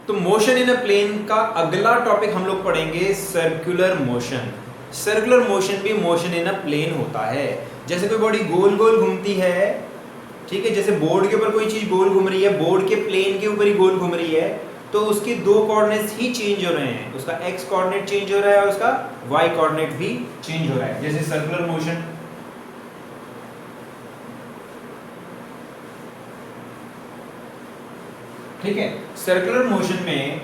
तो motion in a plane का अगला टॉपिक हम लोग पढ़ेंगे सर्कुलर मोशन। सर्कुलर मोशन भी मोशन इन अ प्लेन होता है। जैसे कोई बॉडी गोल गोल घूमती है, ठीक है, जैसे बोर्ड के ऊपर कोई चीज गोल घूम रही है, बोर्ड के प्लेन के ऊपर ही गोल घूम रही है, तो उसके दो कोऑर्डिनेट्स ही चेंज हो रहे हैं। उसका एक्स कोऑर्डिनेट चेंज हो रहा है और उसका वाई कोऑर्डिनेट भी चेंज हो रहा है, जैसे सर्कुलर मोशन। ठीक है, सर्कुलर मोशन में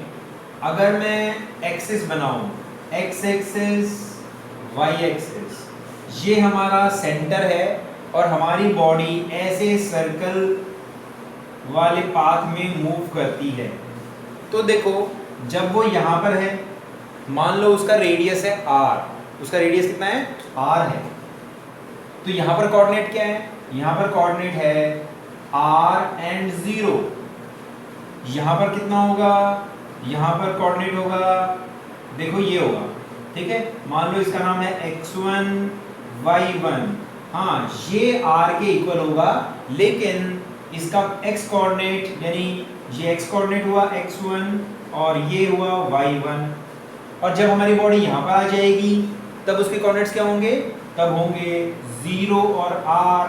अगर मैं एक्सिस बनाऊं, एक्स एक्सिस, वाई एक्सिस, ये हमारा सेंटर है और हमारी बॉडी ऐसे सर्कल वाले पाथ में मूव करती है। तो देखो, जब वो यहां पर है, मान लो उसका रेडियस है r, उसका रेडियस कितना है, r है, तो यहां पर कोऑर्डिनेट क्या है, यहां पर कोऑर्डिनेट है r एंड 0। यहां पर कितना होगा, यहां पर कोऑर्डिनेट होगा, देखो ये होगा, ठीक है, मान लो इसका नाम है x1 y1। हाँ, ये r के इक्वल होगा, लेकिन इसका x कोऑर्डिनेट यानी ये x कोऑर्डिनेट हुआ x1 और ये हुआ y1। और जब हमारी बॉडी यहाँ पर आ जाएगी तब उसके कोऑर्डिनेट्स क्या होंगे, तब होंगे 0 और r।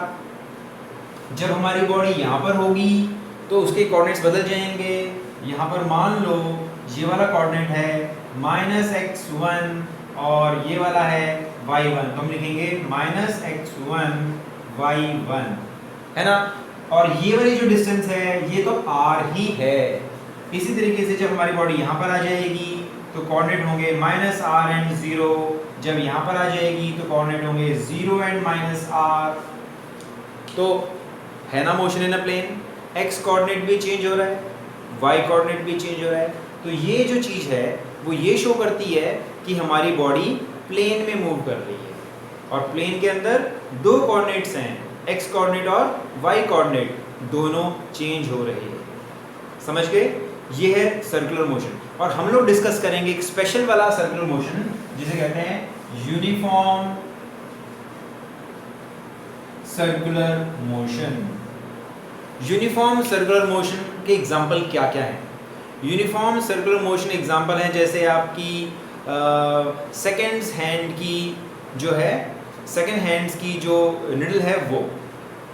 जब हमारी बॉडी यहाँ पर होगी तो उसके कोऑर्डिनेट्स बदल जाएंगे। यहाँ पर मान लो ये वाला कोऑर्डिनेट है -x1 और ये वाला है y1, तो हम लिखेंगे -x1 y1, है ना। और ये वाली जो डिस्टेंस है ये तो r ही है। इसी तरीके से जब हमारी बॉडी यहाँ पर आ जाएगी तो कोऑर्डिनेट होंगे -r एंड 0। जब यहाँ पर आ जाएगी तो कोऑर्डिनेट होंगे 0 एंड -r। तो है ना motion in a plane, x coordinate भी चेंज हो रहा है, y कोऑर्डिनेट भी चेंज हो रहा है। तो ये जो चीज़ है वो ये शो करती है कि हमारी बॉडी प्लेन में मूव कर रही है और प्लेन के अंदर दो कोऑर्डिनेट्स हैं, x कोऑर्डिनेट और y कोऑर्डिनेट, दोनों चेंज हो रहे हैं। समझ गए, ये है सर्कुलर मोशन। और हम लोग डिस्कस करेंगे एक स्पेशल वाला सर्कुलर मोशन जिसे कहते हैं uniform circular motion. Uniform circular motion के एग्जाम्पल क्या क्या हैं? यूनिफॉर्म सर्कुलर मोशन एग्जाम्पल हैं जैसे आपकी सेकेंड हैंड की जो है, सेकेंड हैंड्स की जो निडल है वो,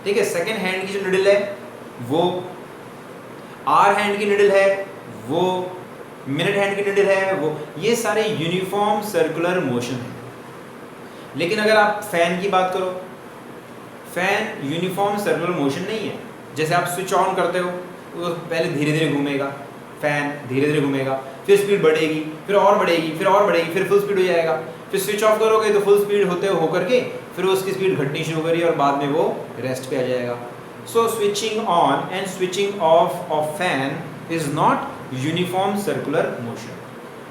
ठीक है, सेकेंड हैंड की जो निडल है वो, आर हैंड की निडल है वो, मिनट हैंड की निडल है वो, ये सारे यूनिफॉर्म सर्कुलर मोशन हैं। लेकिन अगर आप फैन की बात करो, फैन यूनिफॉर्म सर्कुलर मोशन नहीं है। जैसे आप स्विच ऑन करते हो तो पहले धीरे धीरे घूमेगा, फैन धीरे धीरे घूमेगा, फिर स्पीड बढ़ेगी, फिर और बढ़ेगी, फिर और बढ़ेगी, फिर फुल स्पीड हो जाएगा। फिर स्विच ऑफ करोगे तो फुल स्पीड होते होकर के फिर उसकी स्पीड घटनी शुरू करेगी और बाद में वो रेस्ट पे आ जाएगा। So switching on and switching off of fan is not uniform circular motion.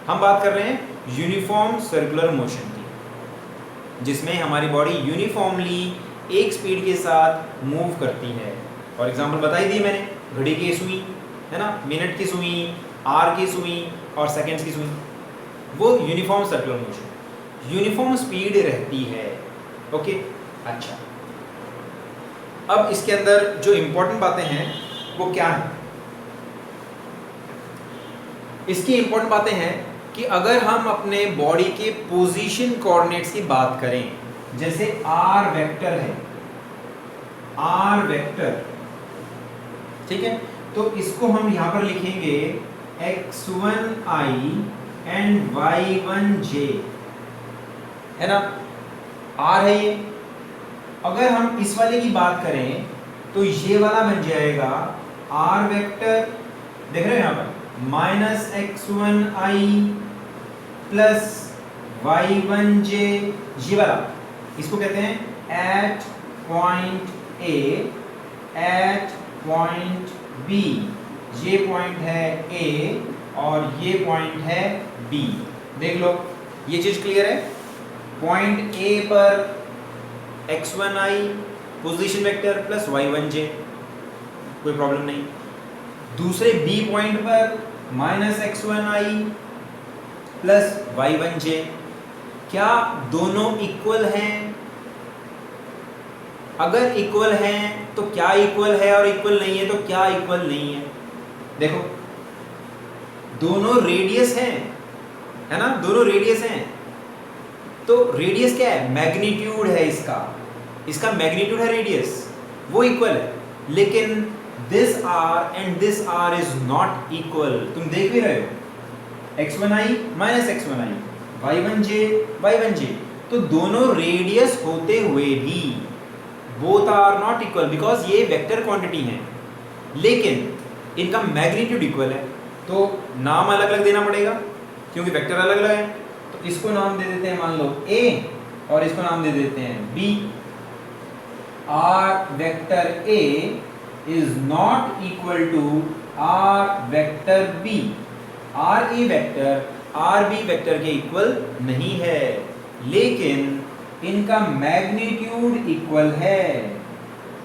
हम बात कर रहे हैं यूनिफॉर्म सर्कुलर मोशन की, जिसमें हमारी बॉडी यूनिफॉर्मली एक स्पीड के साथ मूव करती है। और एग्जांपल बताई दी मैंने, घड़ी की सुई है ना, मिनट की सुई, आर की सुई और सेकंड्स की सुई, वो uniform circular motion, uniform speed रहती है। ओके, अच्छा, अब इसके अंदर जो इंपॉर्टेंट बातें हैं वो क्या है? इसकी इंपॉर्टेंट बातें हैं कि अगर हम अपने बॉडी के पोजीशन कोऑर्डिनेट्स की बात करें, जैसे आर वेक्टर है, आर वेक्टर, ठीक है, तो इसको हम यहां पर लिखेंगे x1i एंड y1j, है ना, r है ये। अगर हम इस वाले की बात करें तो ये वाला बन जाएगा r वेक्टर, देख रहे हैं यहां पर, -x1i प्लस y1j, ये वाला, इसको कहते हैं at point A at point B। ये पॉइंट है A और ये पॉइंट है B। देख लो, ये चीज क्लियर है। पॉइंट A पर x1i position vector plus y1j, कोई प्रॉब्लम नहीं। दूसरे B पॉइंट पर -x1i प्लस y1j, क्या दोनों इक्वल हैं? अगर इक्वल हैं तो क्या इक्वल है और इक्वल नहीं है तो क्या इक्वल नहीं है? देखो, दोनों रेडियस हैं, है ना, दोनों रेडियस हैं। तो रेडियस क्या है, मैग्नीट्यूड है इसका मैग्नीट्यूड है रेडियस, वो इक्वल है। लेकिन this R and this R is not equal, तुम देख भी रहे हो, x1i minus x1i, y1j y1j, तो दोनों रेडियस होते हुए भी both are not equal because ये वेक्टर क्वांटिटी हैं, लेकिन इनका मैग्नीट्यूड इक्वल है। तो नाम अलग अलग देना पड़ेगा क्योंकि वेक्टर अलग अलग है। तो इसको नाम दे देते हैं मान लो a और इसको नाम दे देते हैं b। r vector a is not equal to r vector b। r a vector r b vector के इक्वल नहीं है, लेकिन इनका मैग्नीट्यूड इक्वल है,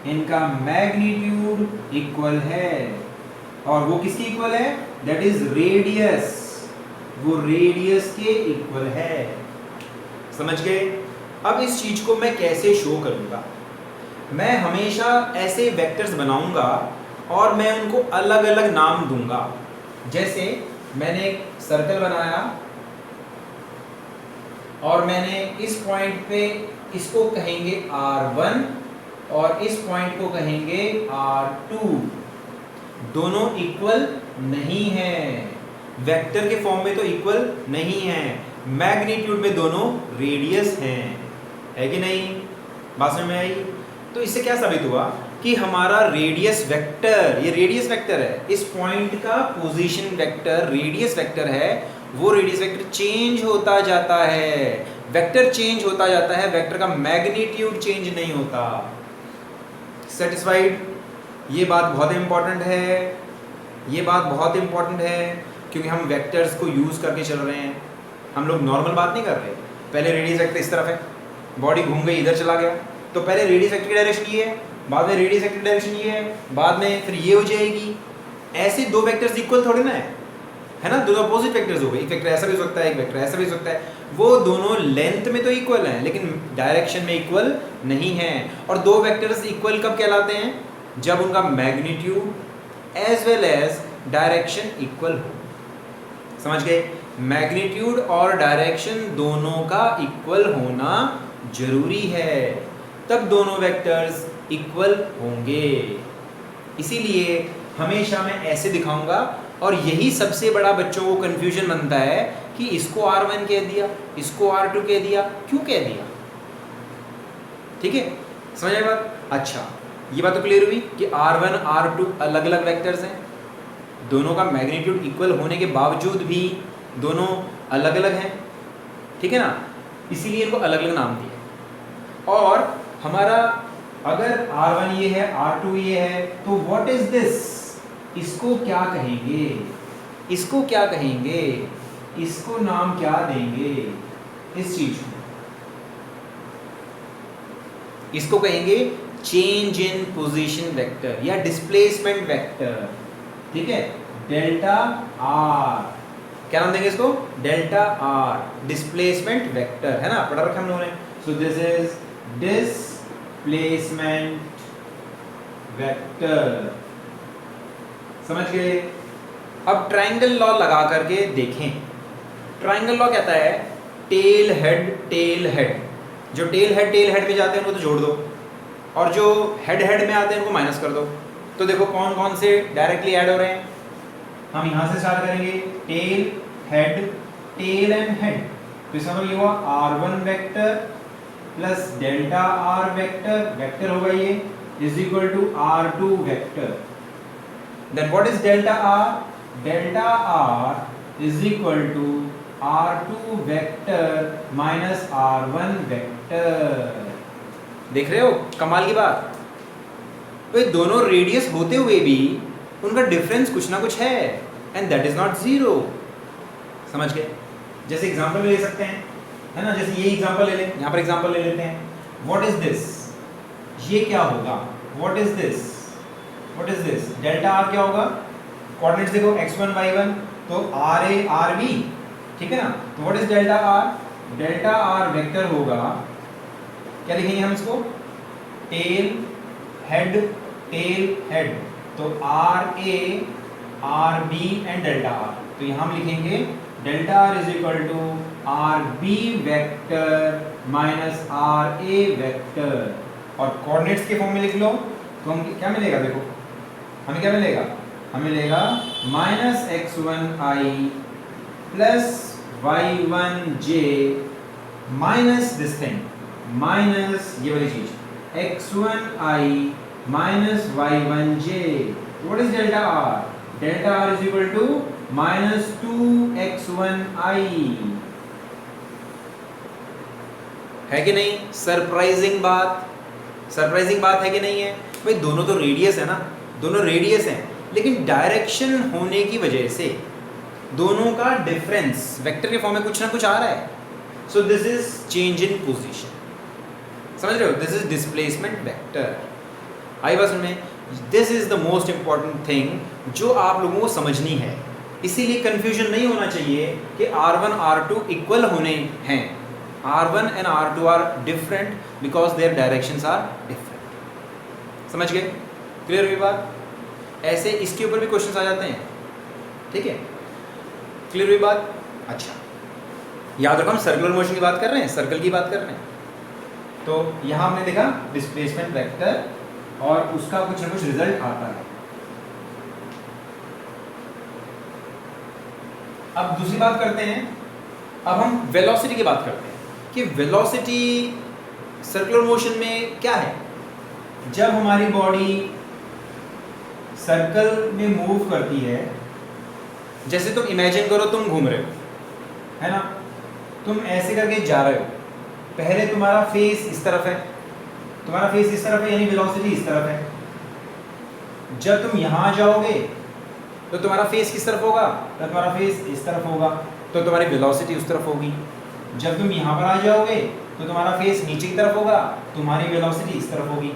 इनका मैग्नीट्यूड इक्वल है। और वो किसकी इक्वल है, दैट इज रेडियस, वो रेडियस के इक्वल है। समझ गए? अब इस चीज को मैं कैसे शो करूंगा, मैं हमेशा ऐसे वेक्टर्स बनाऊंगा और मैं उनको अलग अलग नाम दूंगा। जैसे मैंने एक सर्कल बनाया और मैंने इस पॉइंट पे इसको कहेंगे r1 और इस पॉइंट को कहेंगे r2। दोनों इक्वल नहीं है, वेक्टर के फॉर्म में तो इक्वल नहीं है, मैग्नीट्यूड में दोनों रेडियस हैं, है कि नहीं? बात समझ में आई? तो इससे क्या साबित हुआ कि हमारा रेडियस वेक्टर, ये रेडियस वेक्टर है, इस पॉइंट का पोजीशन वेक्टर रेडियस वेक्टर है, वो रेडियस वेक्टर चेंज होता जाता है, वेक्टर चेंज होता जाता है, वेक्टर का मैग्नीट्यूड चेंज नहीं होता। सेटिस्फाइड? ये बात बहुत इंपॉर्टेंट है, ये बात बहुत इंपॉर्टेंट है क्योंकि हम वेक्टर्स को यूज करके चल रहे हैं, हम लोग नॉर्मल बात नहीं कर रहे। पहले रेडियस वेक्टर इस तरफ है, बॉडी घूम गई इधर चला गया, तो पहले रेडियस वेक्टर की डायरेक्शन ये है, बाद में रेडियस वेक्टर की डायरेक्शन ये है, बाद में फिर ये हो जाएगी। ऐसे दो वेक्टर्स इक्वल थोड़ी ना है ना, दो अपोजिट वेक्टर्स हो गए, एक वेक्टर ऐसा भी हो सकता है, एक वेक्टर ऐसा भी हो सकता है, वो दोनों लेंथ में तो इक्वल हैं लेकिन डायरेक्शन में इक्वल नहीं है। और दो वेक्टर्स इक्वल कब कहलाते हैं, जब उनका magnitude as well as direction equal हो। समझ गए? मैग्नीट्यूड और डायरेक्शन दोनों का इक्वल होना जरूरी है, तब दोनों वेक्टर्स इक्वल होंगे। इसीलिए हमेशा मैं ऐसे दिखाऊंगा और यही सबसे बड़ा बच्चों को कंफ्यूजन बनता है कि इसको R1 कह दिया, इसको R2 कह दिया, क्यों कह दिया? ठीक है, समझ आई बात? अच्छा, ये बात तो क्लियर हुई कि R1 R2 अलग अलग वेक्टर्स हैं, दोनों का मैग्नीट्यूड इक्वल होने के बावजूद भी दोनों अलग अलग हैं, ठीक है ना, इसीलिए इनको अलग अलग नाम दिए। और हमारा अगर R1 ये है, R2 ये है, तो व्हाट इज दिस, इसको क्या कहेंगे, इसको क्या कहेंगे, इसको नाम क्या देंगे, इस चीज को इसको कहेंगे चेंज इन पोजीशन वेक्टर या डिस्प्लेसमेंट वेक्टर, ठीक है, डेल्टा आर, क्या नाम देंगे इसको, डेल्टा आर, डिस्प्लेसमेंट वेक्टर, है ना, पढ़ा रखा हम लोगों ने। सो दिस इज डिस्प्लेसमेंट वेक्टर, समझ गए? अब ट्रायंगल लॉ लगा करके देखें। ट्रायंगल लॉ कहता है टेल हेड, जो टेल हेड में जाते हैं उनको तो जोड़ दो और जो हेड में आते हैं उनको माइनस कर दो। तो देखो कौन कौन से डायरेक्टली ऐड हो रहे हैं। हम यहाँ से स्टार्ट करेंगे, टेल एंड हेड, तो इसका मतलब ये हुआ R1 vector plus delta R vector, vector होगा ये, is equal to R2 vector. Then what is delta R? Delta R is equal to R2 vector minus R1 vector। देख रहे हो कमाल की बात? तो दोनों रेडियस होते हुए भी उनका डिफरेंस कुछ ना कुछ है, and that is not zero. समझ गए? जैसे एग्जांपल ले सकते हैं, है ना, जैसे ये एग्जांपल ले लें, यहाँ पर एग्जांपल ले लेते हैं। व्हाट इज दिस, ये क्या होगा, what is this, what is this, delta R क्या होगा, कोऑर्डिनेट्स देखो x1 y1, तो RA RB, ठीक है ना, तो what is delta R, delta R vector होगा, क्या लिखेंगे हम इसको, टेल हेड, तो RA RB and delta R, तो यहाँ हम लिखेंगे delta R is equal to R B vector minus R A vector, और कोऑर्डिनेट्स के फॉर्म में लिख लो तो हम क्या मिलेगा, देखो हमें क्या मिलेगा, हमें मिलेगा minus x1i plus y1j minus this thing, minus ये वाली चीज x1i minus y1j। What is delta R? Delta R is equal to minus 2x1i। है कि नहीं? सरप्राइजिंग बात, सरप्राइजिंग बात है कि नहीं है भाई? दोनों तो रेडियस है ना, दोनों रेडियस हैं, लेकिन डायरेक्शन होने की वजह से दोनों का डिफरेंस वेक्टर के फॉर्म में कुछ ना कुछ आ रहा है। So this is change in position, समझ रहे हो? This is displacement vector. आई बात में, this is the most important thing जो आप लोगों को समझनी है। इसीलिए कंफ्यूजन नहीं होना चाहिए कि R1 R2 इक्वल होने हैं। R1 and R2 are different because their directions are different। समझ गए? क्लियर हुई बात? ऐसे इसके ऊपर भी क्वेश्चंस आ जाते हैं, ठीक है? क्लियर हुई बात? अच्छा, याद रखो हम सर्कुलर मोशन की बात कर रहे हैं, सर्कल की बात कर रहे हैं। तो यहाँ हमने देखा डिस्प्लेसमेंट वेक्टर और उसका कुछ ना कुछ रिजल्ट आता है। अब दूसरी बात करते हैं, अब हम वेलोसिटी की बात करते हैं कि वेलोसिटी सर्कुलर मोशन में क्या है। जब हमारी बॉडी सर्कल में मूव करती है, जैसे तुम इमेजिन करो तुम घूम रहे हो, है ना, तुम ऐसे करके जा रहे हो, पहले तुम्हारा फेस इस तरफ है, तुम्हारा फेस इस तरफ है, यानी वेलोसिटी इस तरफ है। जब तुम यहाँ जाओगे तो तुम्हारा फेस किस तरफ होगा? तो तुम्हारा फेस इस तरफ होगा, तो तुम्हारी वेलोसिटी उस तरफ होगी। जब तुम यहाँ पर आ जाओगे तो तुम्हारा फेस नीचे की तरफ होगा, तुम्हारी वेलोसिटी इस तरफ होगी,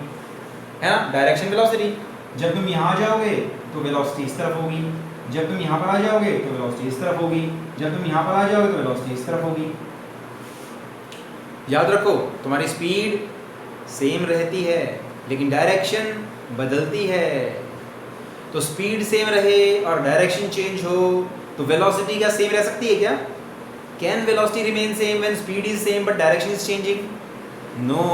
है ना, डायरेक्शन वेलोसिटी। जब तुम यहाँ जाओगे तो वेलोसिटी इस तरफ होगी, जब तुम यहाँ पर आ जाओगे तो वेलोसिटी इस तरफ होगी, जब तुम यहाँ पर आ जाओगे तो वेलोसिटी इस तरफ होगी। याद रखो तुम्हारी स्पीड सेम रहती है लेकिन डायरेक्शन बदलती है। तो स्पीड सेम रहे और डायरेक्शन चेंज हो तो वेलोसिटी क्या सेम रह सकती है क्या? Can velocity remain same when speed is same but direction is changing? No,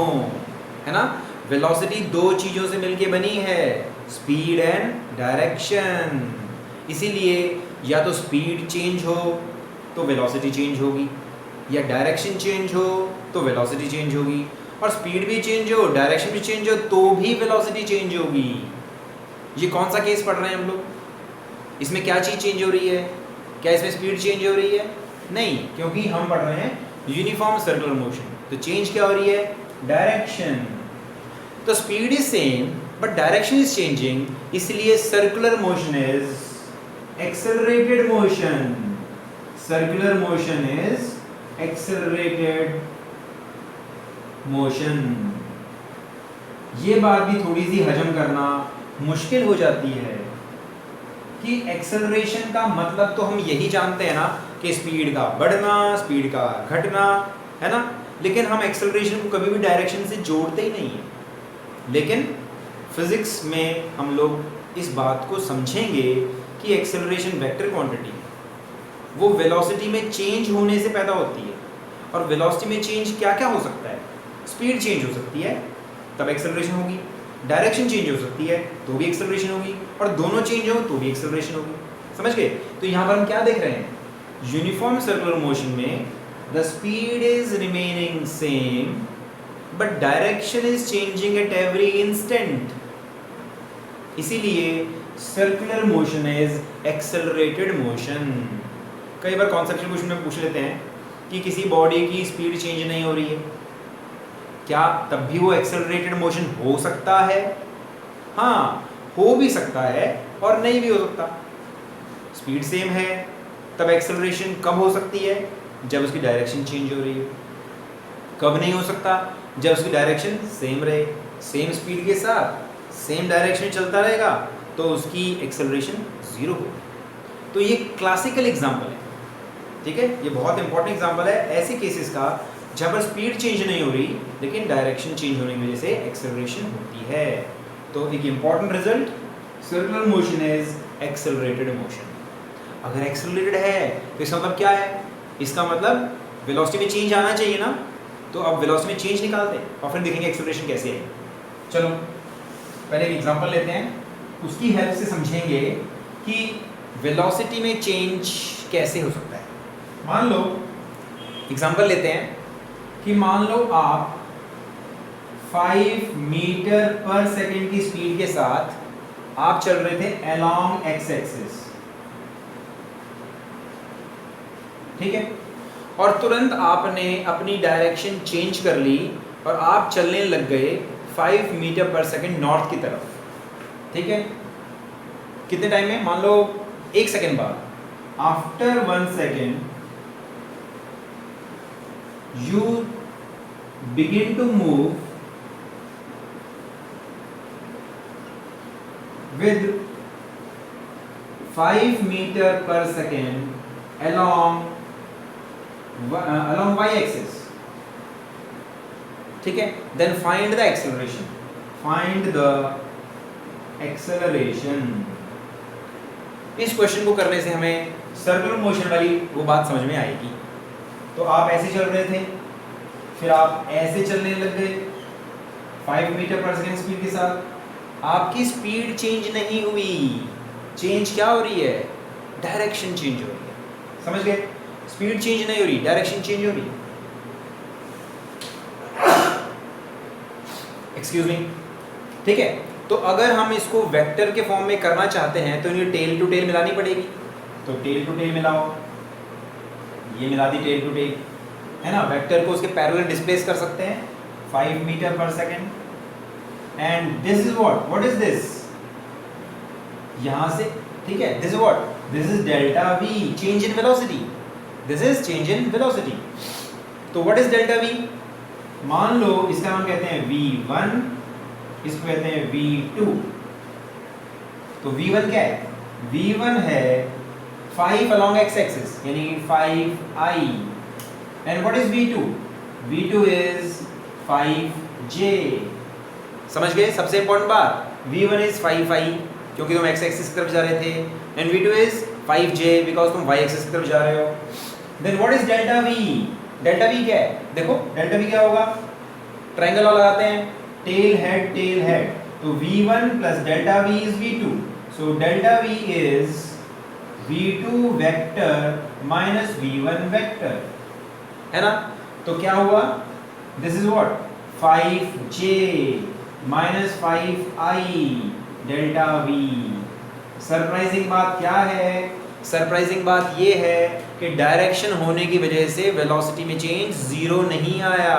है ना। वेलोसिटी दो चीजों से मिलके बनी है, स्पीड एंड डायरेक्शन। इसीलिए या तो स्पीड चेंज हो तो वेलोसिटी चेंज होगी, या डायरेक्शन चेंज हो तो वेलोसिटी चेंज होगी, और स्पीड भी चेंज हो डायरेक्शन भी चेंज हो तो भी वेलोसिटी चेंज होगी। ये कौन सा केस पढ़ रहे हैं हम लोग? इसमें क्या चीज़ चेंज हो रही है? क्या इसमें स्पीड चेंज हो रही है? नहीं, क्योंकि हम पढ़ रहे हैं यूनिफॉर्म सर्कुलर मोशन। तो चेंज क्या हो रही है? डायरेक्शन। तो speed is same but direction is changing, इसलिए circular motion is accelerated motion. Circular motion is accelerated motion. ये बात भी थोड़ी सी हजम करना मुश्किल हो जाती है कि एक्सेलरेशन का मतलब तो हम यही जानते हैं ना कि स्पीड का बढ़ना, स्पीड का घटना, है ना, लेकिन हम एक्सेलरेशन को कभी भी डायरेक्शन से जोड़ते ही नहीं है। लेकिन फिजिक्स में हम लोग इस बात को समझेंगे कि एक्सेलरेशन वेक्टर क्वांटिटी वो वेलोसिटी में चेंज होने से पैदा होती है। और वेलोसिटी में चेंज क्या क्या हो सकता है? स्पीड चेंज हो सकती है तब एक्सेलरेशन होगी, डायरेक्शन चेंज हो सकती है तो भी एक्सेलरेशन होगी, और दोनों चेंज हो तो भी एक्सेलरेशन होगी। समझ गए? तो यहाँ पर हम क्या देख रहे हैं? यूनिफॉर्म सर्कुलर मोशन में the speed is remaining same but direction is changing at every instant. इसीलिए circular motion is accelerated motion. कई बार कॉन्सेप्चुअल क्वेश्चन में पूछ लेते हैं कि किसी बॉडी की स्पीड चेंज नहीं हो रही है, क्या तब भी वो एक्सेलरेटेड मोशन हो सकता है? हाँ, हो भी सकता है और नहीं भी हो सकता। स्पीड सेम है तब एक्सेलरेशन कब हो सकती है? जब उसकी डायरेक्शन चेंज हो रही है। कब नहीं हो सकता? जब उसकी डायरेक्शन सेम रहे, सेम स्पीड के साथ सेम डायरेक्शन चलता रहेगा तो उसकी एक्सेलरेशन जीरो हो। तो ये क्लासिकल एग्जाम्पल है, ठीक है, ये बहुत इंपॉर्टेंट एग्जाम्पल है ऐसे केसेस का जहाँ पर स्पीड चेंज नहीं हो रही लेकिन डायरेक्शन चेंज होने की वजह से एक्सेलरेशन होती है। तो एक important result, circular motion is accelerated motion. अगर एक्सेलरेटेड है तो इसका मतलब क्या है? इसका मतलब वेलोसिटी में चेंज आना चाहिए ना। तो अब वेलोसिटी में चेंज निकालते हैं और फिर देखेंगे एक्सेलरेशन कैसे है। चलो पहले एक एग्जांपल लेते हैं, उसकी हेल्प से समझेंगे कि वेलोसिटी में चेंज कैसे हो सकता है। मान लो एग्जांपल लेते हैं कि मान लो आप 5 मीटर पर सेकेंड की स्पीड के साथ आप चल रहे थे अलोंग एक्स एक्सिस, ठीक है, और तुरंत आपने अपनी डायरेक्शन चेंज कर ली और आप चलने लग गए 5 मीटर पर सेकेंड नॉर्थ की तरफ, ठीक है। कितने टाइम में? मान लो 1 सेकेंड बाद, after 1 second you begin to move with 5 meter per second along y axis, ठीक है। then find the acceleration, find the acceleration। इस क्वेश्चन को करने से हमें सर्कुलर मोशन वाली वो बात समझ में आएगी। तो आप ऐसे चल रहे थे, फिर आप ऐसे चलने लग गए 5 मीटर पर सेकेंड स्पीड के साथ, आपकी स्पीड चेंज नहीं हुई। चेंज क्या हो रही है? डायरेक्शन चेंज हो रही है। समझ गए? स्पीड चेंज नहीं हो रही, डायरेक्शन चेंज हो रही। एक्सक्यूज मी, ठीक है। तो अगर हम इसको वेक्टर के फॉर्म में करना चाहते हैं तो इन्हें टेल टू टेल मिलानी पड़ेगी। तो टेल टू टेल मिलाओ, ये मिला दी टेल टू टेल, है ना। वेक्टर को उसके पैरेलल डिस्प्लेस कर सकते हैं 5 मीटर पर second, and this is what is this, यहां से, ठीक है, this is what, this is delta we, change in velocity, this is change in velocity. तो व्हाट इज डेल्टा वी? मान लो इसका हम कहते हैं v1, इसको कहते हैं v2। तो v1 क्या है? v1 है 5 along x axis यानी 5i, and what is v2? v2 is 5j। समझ गए? सबसे इंपॉर्टेंट बात, v1 is 5i क्योंकि तुम x एक्सिस की तरफ जा रहे थे, and v2 is 5j because तुम y एक्सिस की तरफ जा रहे हो। then what is delta v? Delta v क्या है? देखो डेल्टा v क्या होगा, ट्रायंगल लगाते हैं, टेल हेड, तो v1 plus delta v is v2, so delta v is v2 vector minus v1 vector, है ना। तो क्या हुआ? This is what, 5j minus 5i delta v। Surprising बात क्या है? सरप्राइजिंग बात ये है कि डायरेक्शन होने की वजह से वेलोसिटी में चेंज जीरो नहीं आया।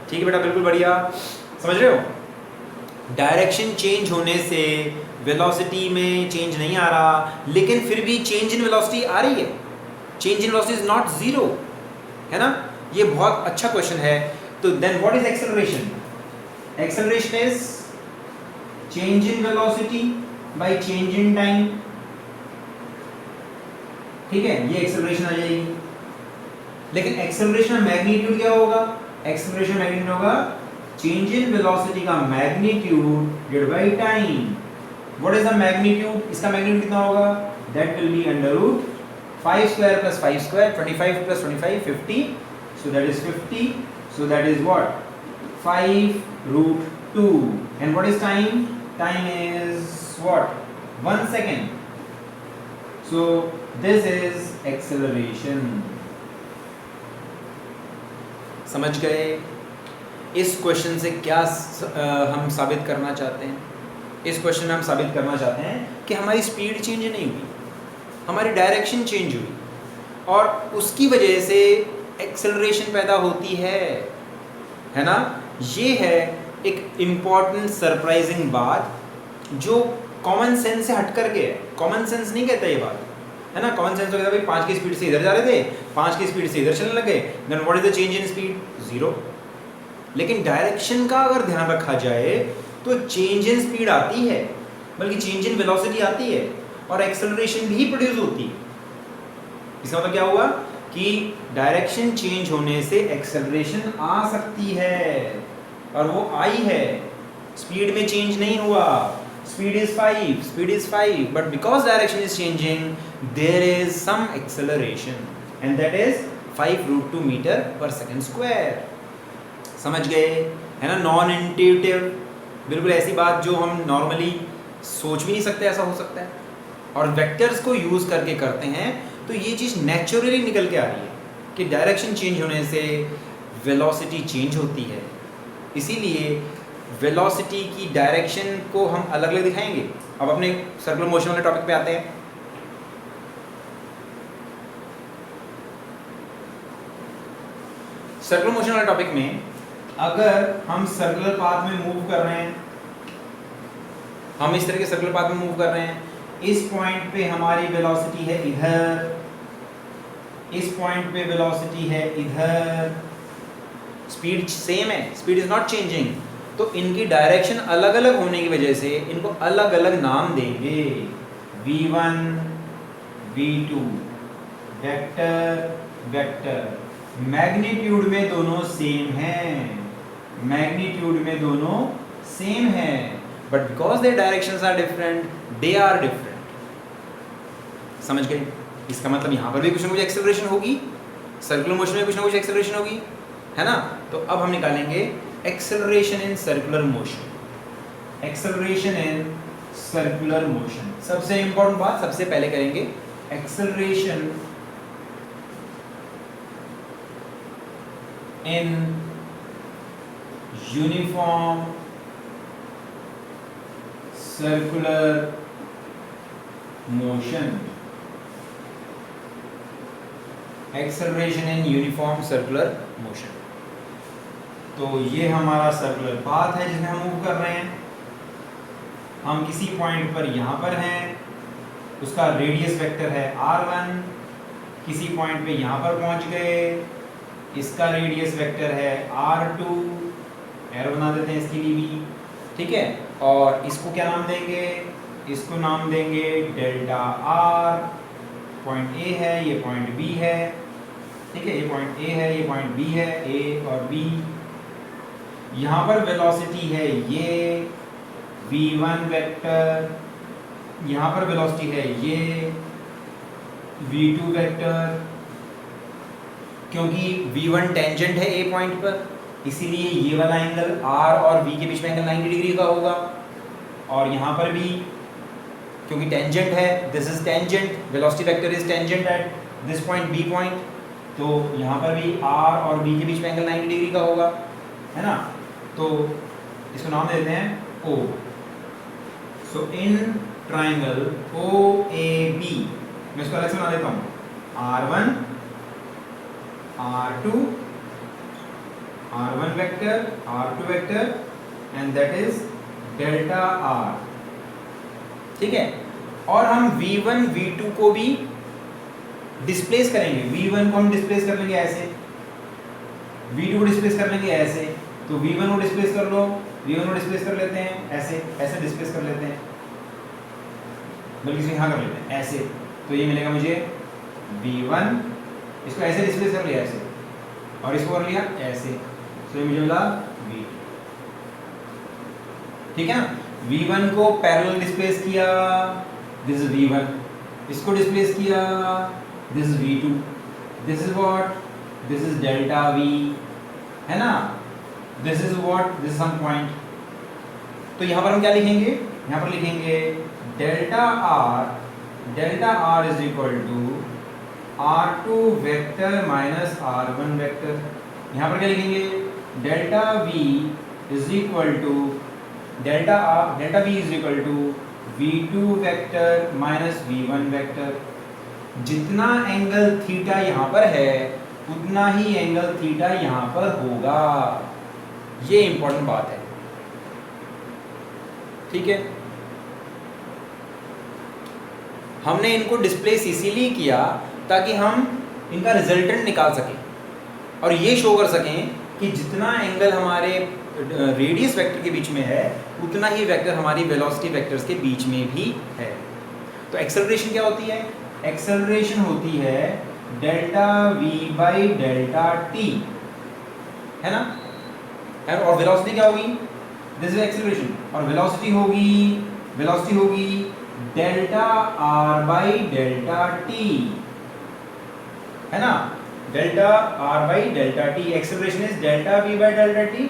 ठीक है बेटा, बिल्कुल बढ़िया, समझ रहे हो। डायरेक्शन चेंज होने से वेलोसिटी में चेंज नहीं आ रहा, लेकिन फिर भी चेंज इन वेलोसिटी आ रही है। Change in velocity is not zero, है ना। ये बहुत अच्छा क्वेश्चन है। तो then what is acceleration? Acceleration is change in velocity by change in time, ठीक है, ये एक्सेलरेशन आ जाएगी। लेकिन एक्सेलरेशन मैग्नीट्यूड क्या होगा? एक्सेलरेशन मैग्नीट्यूड होगा चेंज इन वेलोसिटी का magnitude divide by time. What is the magnitude? इसका मैग्नीट्यूड कितना होगा? That will be under root 5 square plus 5 square, 25 plus 25 50, so that is 50, so that is what, 5 root 2, and what is time? Time is what, 1 second. So this is acceleration। समझ गए? इस question से क्या हम साबित करना चाहते हैं? इस क्वेश्चन में हम साबित करना चाहते हैं कि हमारी स्पीड चेंज नहीं हुई, हमारी डायरेक्शन चेंज हुई और उसकी वजह से एक्सेलरेशन पैदा होती है ना। ये है एक इम्पॉर्टेंट सरप्राइजिंग बात जो कॉमन सेंस से हट करके है। कॉमन सेंस नहीं कहता ये बात, है ना। कॉमन सेंस तो कहता है भाई 5 की स्पीड से इधर जा रहे थे, 5 की स्पीड से इधर चलने लगे, then what is the change in speed? Zero. लेकिन डायरेक्शन का अगर ध्यान रखा जाए तो चेंज इन स्पीड आती है, बल्कि चेंज इन वेलोसिटी आती है और एक्सेलरेशन भी प्रोड्यूस होती है। इसका मतलब क्या हुआ कि डायरेक्शन चेंज होने से एक्सेलरेशन आ सकती है और वो आई है, स्पीड में चेंज नहीं हुआ। speed is 5, but because direction is changing, there is some acceleration, and that is 5√2 meter per second square. समझ गए है ना? नॉन इंट्यूटिव, बिल्कुल ऐसी बात जो हम नॉर्मली सोच भी नहीं सकते ऐसा हो सकता है, और वेक्टर्स को यूज़ करके करते हैं, तो ये चीज़ नेचुरली निकल के आ रही है कि डायरेक्शन चेंज होने से वेलोसिटी चेंज होती है। इसीलिए वेलोसिटी की डायरेक्शन को हम अलग अलग दिखाएंगे। अब अपने सर्कुलर मोशन वाले टॉपिक पे आते हैं। सर्कुलर मोशन वाले टॉपिक में अगर हम सर्कुलर पाथ में मूव कर रहे हैं, हम इस तरह के सर्कुलर पाथ में मूव कर रहे हैं, इस पॉइंट पे हमारी वेलोसिटी है इधर, इस पॉइंट पे वेलोसिटी है इधर, स्पीड सेम है, स्पीड इज नॉट चेंजिंग, तो इनकी डायरेक्शन अलग अलग होने की वजह से इनको अलग अलग नाम देंगे। v1 v2 vector vector, magnitude में दोनों सेम हैं, मैग्नीट्यूड में दोनों सेम हैं, but because their directions are different, they are different. समझ गए? इसका मतलब यहाँ पर भी कुछ ना कुछ एक्सेलरेशन होगी, सर्कुलर मोशन में कुछ ना कुछ एक्सेलरेशन होगी, है ना? तो अब हम निकालेंगे acceleration in circular motion. Acceleration in circular motion, सबसे इंपॉर्टेंट बात सबसे पहले करेंगे, acceleration in uniform circular motion. Acceleration in uniform circular motion, तो ये हमारा सर्कुलर पाथ है जिसमें हम मूव कर रहे हैं। हम किसी पॉइंट पर यहाँ पर हैं, उसका रेडियस वेक्टर है r1, किसी पॉइंट पे यहाँ पर पहुँच गए, इसका रेडियस वेक्टर है r2, एरो बना देते हैं इसके लिए भी, ठीक है? और इसको क्या नाम देंगे? इसको नाम देंगे डेल्टा r। पॉइंट A है, ये पॉइंट B है, ठीक है? ये पॉइंट A है, ये पॉइंट B है, A और B। यहाँ पर वेलोसिटी है ये v1 वेक्टर, यहाँ पर वेलोसिटी है ये v2 वेक्टर, क्योंकि v1 टेंजेंट है A पॉइंट पर, इसीलिए ये वाला एंगल R और V के बीच में एंगल 90 डिग्री का होगा। और यहाँ पर भी क्योंकि टेंजेंट है, this is tangent, velocity vector is tangent at this point B point, तो यहाँ पर भी R और B के बीच में एंगल 90 डिग्री का होगा, है ना? तो इसको नाम देते हैं O। So in triangle OAB, मैं इसको अलग से बना देता हूँ, R1 R2 R1 vector R2 vector and that is delta R, ठीक है? और हम v1 v2 को भी डिस्प्लेस करेंगे। v1 को हम डिस्प्लेस कर लेंगे ऐसे, v2 को डिस्प्लेस कर लेंगे ऐसे, तो v1 को डिस्प्लेस कर लो, v1 को डिस्प्लेस कर लेते हैं ऐसे, ऐसे डिस्प्लेस कर लेते हैं, बल्कि इसको यहाँ कर लेते हैं ऐसे, तो ये मिलेगा मुझे v1, इसको ऐसे डिस्प्लेस कर लिया ऐसे, और इसको कर लिया ऐसे, तो ये मुझे मिला v2, ठीक है ना? v1 को पैरेलल डिस्प्लेस किया, दिस इज v1, इसको डिस्प्लेस किया, this is v2, this is what, this is delta v, है ना? This is what, this is some point. तो यहाँ पर हम क्या लिखेंगे? यहाँ पर लिखेंगे delta r is equal to r2 vector minus r1 vector. यहाँ पर क्या लिखेंगे? Delta v is equal to delta v is equal to v2 vector minus v1 vector. जितना एंगल थीटा यहाँ पर है उतना ही एंगल थीटा यहाँ पर होगा, ये इंपॉर्टेंट बात है, ठीक है? हमने इनको डिस्प्लेस इसीलिए किया ताकि हम इनका रिजल्टेंट निकाल सकें और ये शो कर सकें कि जितना एंगल हमारे रेडियस वेक्टर के बीच में है उतना ही वेक्टर हमारी वेलोसिटी वेक्टर्स के बीच में भी है। तो एक्सेलरेशन क्या होती है? एक्सेलरेशन होती है delta v by delta t, है ना? और वेलोसिटी क्या होगी? दिस इज एक्सेलरेशन, और वेलोसिटी होगी वेलोसिटी होगी delta R by delta T, है ना, delta R by delta T. Acceleration is delta V by delta T,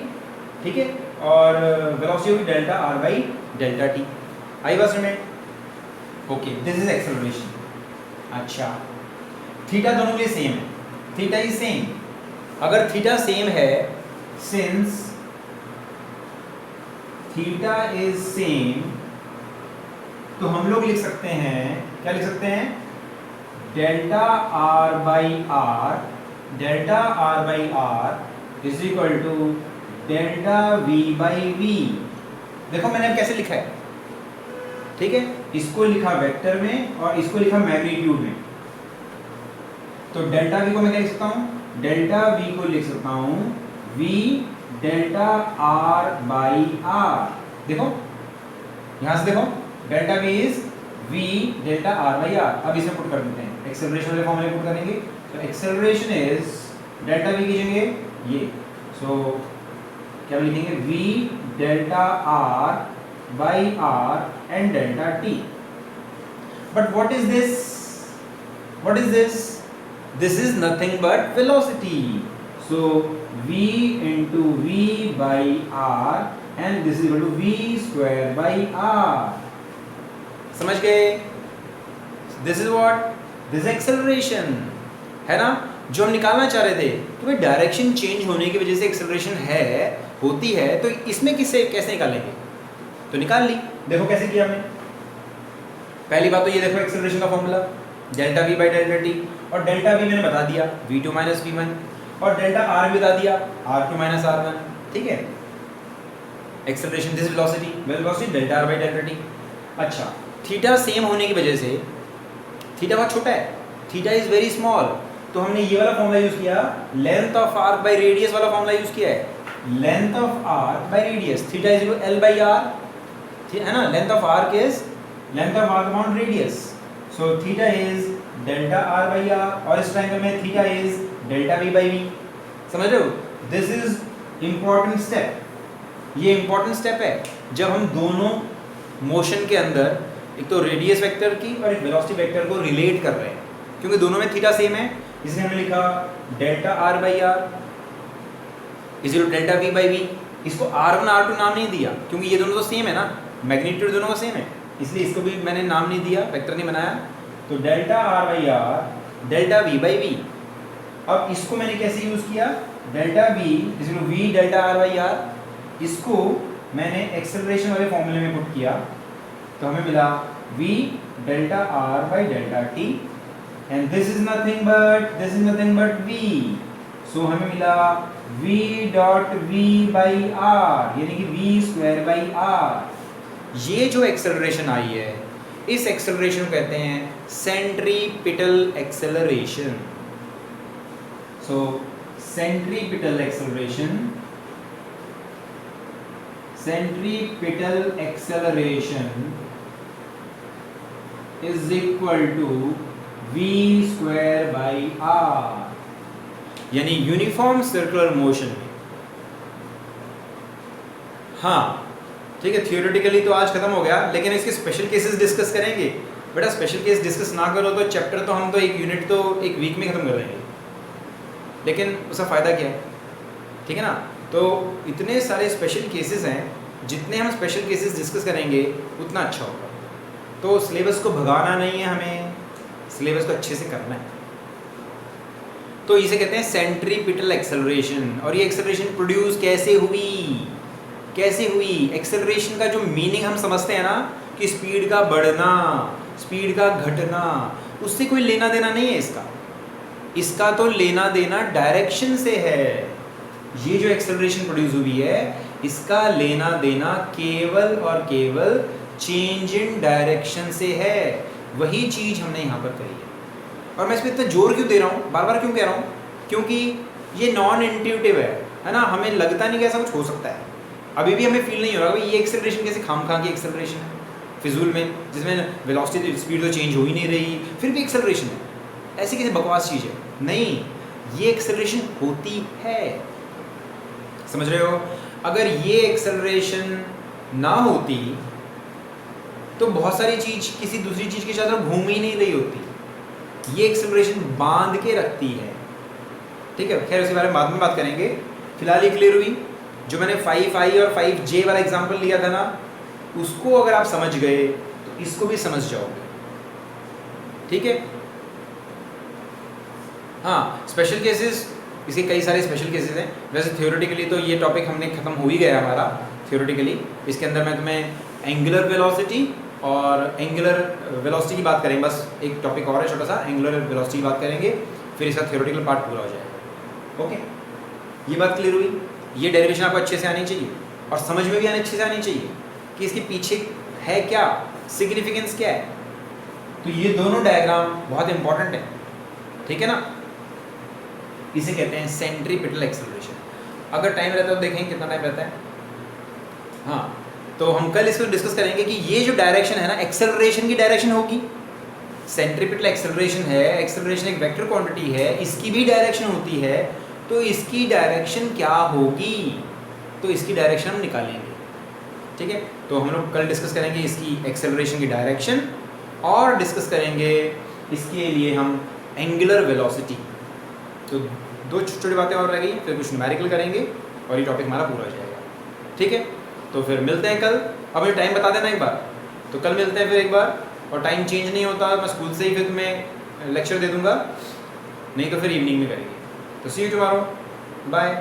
ठीक है, और वेलोसिटी होगी delta R by delta T. आई बात समझ में? Okay, this is acceleration. अच्छा, थीटा दोनों के लिए सेम है, थीटा इज सेम। अगर थीटा सेम है, सिंस थीटा इज सेम, तो हम लोग लिख सकते हैं, क्या लिख सकते हैं, delta R by R, delta R by R is equal to delta V by V. देखो मैंने अब कैसे लिखा है, ठीक है, इसको लिखा वेक्टर में और इसको लिखा मैग्नीट्यूड में। तो डेल्टा वी को मैं क्या लिख सकता हूं, डेल्टा वी को लिख सकता हूं V delta R by R. देखो यहां से देखो, delta V is V delta R by R. अब इसे पुट कर देते हैं, एक्सेलरेशन वाले फॉर्मूले पुट करेंगे। तो एक्सेलरेशन इज डेल्टा वी कीजिएंगे ये, सो क्या लिखेंगे, V delta R by R and delta T. But what is this, what is this, this is nothing but velocity. So v into v by r and this is equal to v square by r। समझ गए? This is what, this is acceleration, है ना, जो हम निकालना चाह रहे थे। तो भाई डायरेक्शन चेंज होने की वजह से एक्सेलरेशन है, होती है, तो इसमें किससे कैसे निकालेंगे? तो निकाल ली। देखो कैसे किया हमने। पहली बात तो ये देखो, एक्सेलरेशन का formula delta v by delta T, और डेल्टा v मैंने बता दिया v2 माइनस v1, और डेल्टा आर भी बता दिया r2 माइनस r1, ठीक है। Acceleration this velocity, velocity delta R by delta T. अच्छा, थीटा सेम होने की वजह से, थीटा बहुत छोटा है, थीटा इज वेरी स्मॉल, तो हमने ये वाला फॉर्मूला यूज किया, length of arc by radius वाला फॉर्मूला यूज किया है। Length of arc by radius, theta is equal L by R, है ना, length of arc is length of arc upon radius. So theta is delta R by R, और इस triangle में theta is delta V by V. समझ रहे हो? This is important step, ये important step है जब हम दोनों मोशन के अंदर एक तो रेडियस वेक्टर की और एक वेलोसिटी वेक्टर को रिलेट कर रहे हैं, क्योंकि दोनों में थीटा सेम है, इसलिए हमने लिखा delta R by R is equal to delta V by V. इसको r1 r2 नाम नहीं दिया, क्योंकि ये दोनों तो सेम है ना, मैग्नीट्यूड दोनों का सेम है, इसलिए इसको भी मैंने नाम नहीं दिया, वेक्टर नहीं बनाया। तो delta R by R delta V by V. अब इसको मैंने कैसे यूज किया, delta V is equal to V delta R by R, इसको मैंने एक्सेलरेशन वाले फॉर्मूले में पुट किया, तो हमें मिला v delta r by delta t, and this is nothing but v। सो हमें मिला v dot v by r, यानी कि v स्क्वायर बाई r। ये जो एक्सेलरेशन आई है, इस एक्सेलरेशन को कहते हैं centripetal acceleration. So centripetal acceleration, centripetal acceleration is equal to v square by r, यानी यूनिफॉर्म सर्कुलर मोशन में। हाँ ठीक है, थियोरेटिकली तो आज खत्म हो गया, लेकिन इसके स्पेशल केसेस डिस्कस करेंगे। बेटा स्पेशल केस डिस्कस ना करो तो चैप्टर तो हम तो एक यूनिट तो एक वीक में खत्म कर देंगे, लेकिन उसका फ़ायदा क्या है, ठीक है ना। तो इतने सारे स्पेशल केसेस हैं, जितने हम स्पेशल केसेस डिस्कस करेंगे उतना अच्छा होगा। तो सिलेबस को भगाना नहीं है, हमें सिलेबस को अच्छे से करना है। तो इसे कहते हैं सेंट्रीपिटल एक्सेलरेशन। और ये एक्सेलरेशन प्रोड्यूस कैसे हुई, एक्सेलरेशन का जो मीनिंग हम समझते हैं ना कि स्पीड का बढ़ना, स्पीड का घटना, उससे कोई लेना देना नहीं है इसका तो लेना देना डायरेक्शन से है। ये जो एक्सेलरेशन प्रोड्यूस हुई है, इसका लेना देना केवल और केवल चेंज इन डायरेक्शन से है। वही चीज़ हमने यहाँ पर करी है। और मैं इस पर इतना जोर क्यों दे रहा हूँ, बार बार क्यों कह रहा हूँ, क्योंकि ये नॉन इंट्यूटिव है ना, हमें लगता नहीं कि ऐसा कुछ हो सकता है। अभी भी हमें फील नहीं हो रहा भाई ये एक्सेलरेशन कैसे खामखा की एक्सेलरेशन है फिजूल में, जिसमें वेलोसिटी स्पीड तो चेंज हो ही नहीं रही, फिर भी एक्सेलरेशन है, ऐसी किसी बकवास चीज़ है। नहीं, ये एक्सेलरेशन होती है, समझ रहे हो। अगर ये एक्सेलरेशन ना होती तो बहुत सारी चीज़ किसी दूसरी चीज़ के साथ घूम ही नहीं रही होती, ये एक्सेलरेशन बांध के रखती है। ठीक है, खैर उसके बारे में बाद में बात करेंगे। फिलहाल ये क्लियर हुई? जो मैंने 5i और 5j वाला एग्जांपल लिया था ना, उसको अगर आप समझ गए तो इसको भी समझ जाओगे। ठीक है, हाँ, स्पेशल केसेस, इसके कई सारे स्पेशल केसेस हैं। वैसे थ्योरेटिकली तो ये टॉपिक हमने खत्म हो ही गया हमारा थ्योरेटिकली। इसके अंदर मैं तुम्हें एंगुलर वेलोसिटी और एंगुलर वेलोसिटी की बात करेंगे, बस एक टॉपिक और है छोटा सा, एंगुलर वेलोसिटी की बात करेंगे, फिर इसका थ्योरेटिकल पार्ट पूरा हो जाएगा। ओके, ये बात क्लियर हुई? ये डेरिवेशन आपको अच्छे से आनी चाहिए और समझ में भी अच्छे से आनी चाहिए कि इसके पीछे है क्या, सिग्निफिकेंस क्या है। तो ये दोनों डायग्राम बहुत इंपॉर्टेंट है, ठीक है ना। इसे कहते हैं सेंट्रीपिटल एक्सेलरेशन। अगर टाइम रहता है तो देखेंगे कितना टाइम रहता है। हाँ, तो हम कल इसको डिस्कस करेंगे कि ये जो डायरेक्शन है ना, एक्सेलरेशन की डायरेक्शन होगी। सेंट्रीपिटल एक्सेलरेशन है, एक्सेलरेशन एक वेक्टर क्वांटिटी है, इसकी भी डायरेक्शन होती है, तो इसकी डायरेक्शन क्या होगी, तो इसकी डायरेक्शन हम निकालेंगे। ठीक है, तो हम लोग कल डिस्कस करेंगे इसकी एक्सेलरेशन की डायरेक्शन और डिस्कस करेंगे इसके लिए हम एंगुलर वेलोसिटी। तो दो छोटी छोटी बातें और रह गई, फिर कुछ न्यूमेरिकल करेंगे और ये टॉपिक हमारा पूरा हो जाएगा। ठीक है, तो फिर मिलते हैं कल। अब मुझे टाइम बता देना एक बार, तो कल मिलते हैं फिर एक बार। और टाइम चेंज नहीं होता, मैं स्कूल से ही फिर तुम्हें लेक्चर दे दूँगा, नहीं तो फिर इवनिंग में करेंगे। तो सी यू टुमारो, बाय।